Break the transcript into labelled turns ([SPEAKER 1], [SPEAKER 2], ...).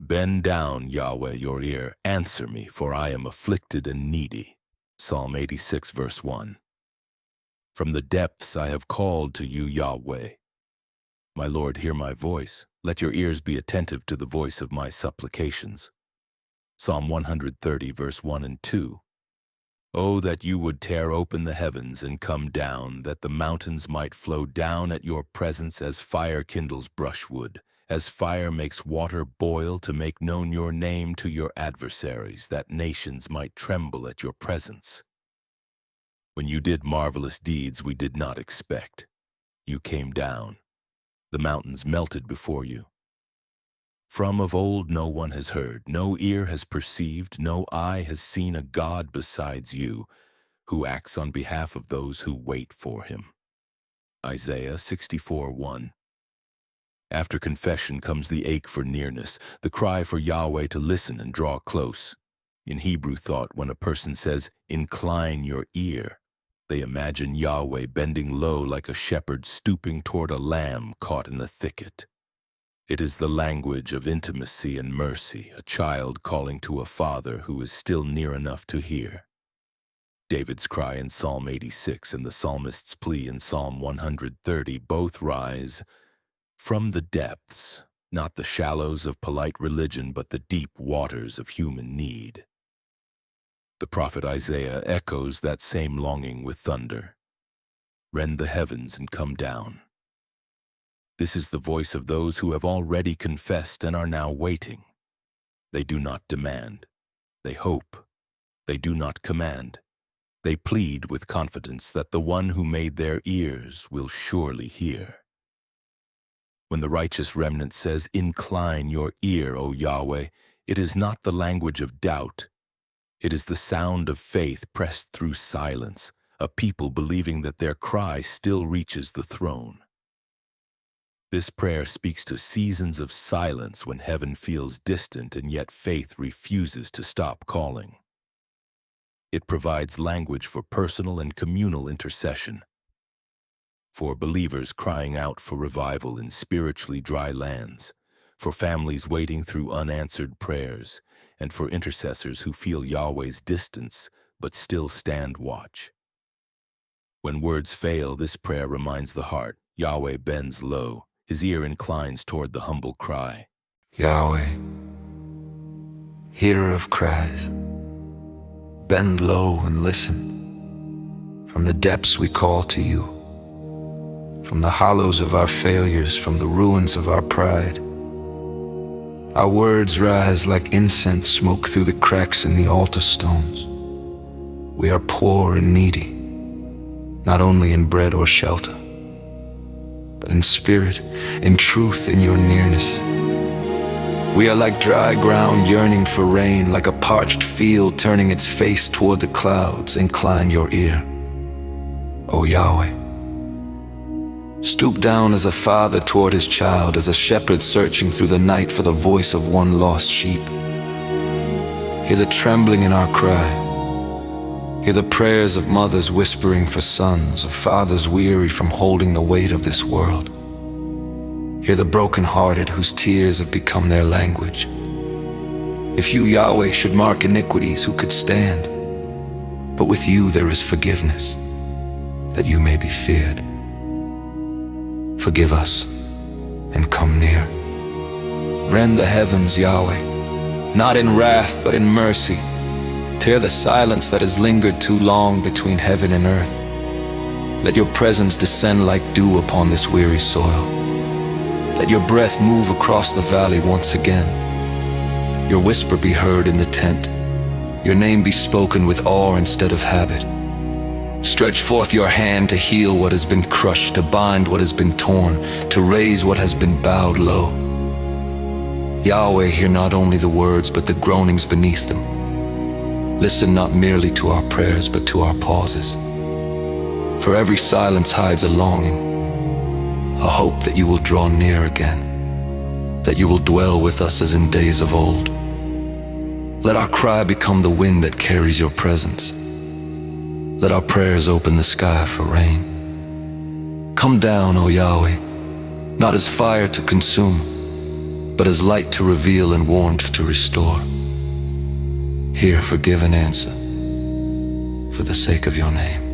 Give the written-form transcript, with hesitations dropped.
[SPEAKER 1] Bend down, Yahweh, your ear. Answer me, for I am afflicted and needy. Psalm 86, verse 1. From the depths I have called to you, Yahweh. My Lord, hear my voice. Let your ears be attentive to the voice of my supplications. Psalm 130, verse 1 and 2. Oh, that you would tear open the heavens and come down, that the mountains might flow down at your presence as fire kindles brushwood, as fire makes water boil to make known your name to your adversaries, that nations might tremble at your presence. When you did marvelous deeds we did not expect, you came down. The mountains melted before you. From of old no one has heard, no ear has perceived, no eye has seen a God besides you, who acts on behalf of those who wait for him. Isaiah 64:1. After confession comes the ache for nearness, the cry for Yahweh to listen and draw close. In Hebrew thought, when a person says, "Incline your ear," they imagine Yahweh bending low like a shepherd stooping toward a lamb caught in a thicket. It is the language of intimacy and mercy, a child calling to a father who is still near enough to hear. David's cry in Psalm 86 and the psalmist's plea in Psalm 130 both rise from the depths, not the shallows of polite religion, but the deep waters of human need. The prophet Isaiah echoes that same longing with thunder. Rend the heavens and come down. This is the voice of those who have already confessed and are now waiting. They do not demand. They hope. They do not command. They plead with confidence that the one who made their ears will surely hear. When the righteous remnant says, "Incline your ear, O Yahweh," it is not the language of doubt. It is the sound of faith pressed through silence, a people believing that their cry still reaches the throne. This prayer speaks to seasons of silence when heaven feels distant and yet faith refuses to stop calling. It provides language for personal and communal intercession, for believers crying out for revival in spiritually dry lands, for families waiting through unanswered prayers, and for intercessors who feel Yahweh's distance but still stand watch. When words fail, this prayer reminds the heart. Yahweh bends low. His ear inclines toward the humble cry.
[SPEAKER 2] Yahweh, hearer of cries, bend low and listen. From the depths we call to you, from the hollows of our failures, from the ruins of our pride. Our words rise like incense smoke through the cracks in the altar stones. We are poor and needy, not only in bread or shelter, but in spirit, in truth, in your nearness. We are like dry ground yearning for rain, like a parched field turning its face toward the clouds. Incline your ear, O Yahweh. Stoop down as a father toward his child, as a shepherd searching through the night for the voice of one lost sheep. Hear the trembling in our cry. Hear the prayers of mothers whispering for sons, of fathers weary from holding the weight of this world. Hear the brokenhearted whose tears have become their language. If you, Yahweh, should mark iniquities, who could stand? But with you there is forgiveness, that you may be feared. Forgive us and come near. Rend the heavens, Yahweh, not in wrath but in mercy. Tear the silence that has lingered too long between heaven and earth. Let your presence descend like dew upon this weary soil. Let your breath move across the valley once again. Your whisper be heard in the tent. Your name be spoken with awe instead of habit. Stretch forth your hand to heal what has been crushed, to bind what has been torn, to raise what has been bowed low. Yahweh, hear not only the words, but the groanings beneath them. Listen not merely to our prayers, but to our pauses. For every silence hides a longing, a hope that you will draw near again, that you will dwell with us as in days of old. Let our cry become the wind that carries your presence. Let our prayers open the sky for rain. Come down, O Yahweh, not as fire to consume, but as light to reveal and warmth to restore. Hear, forgive, and answer for the sake of your name.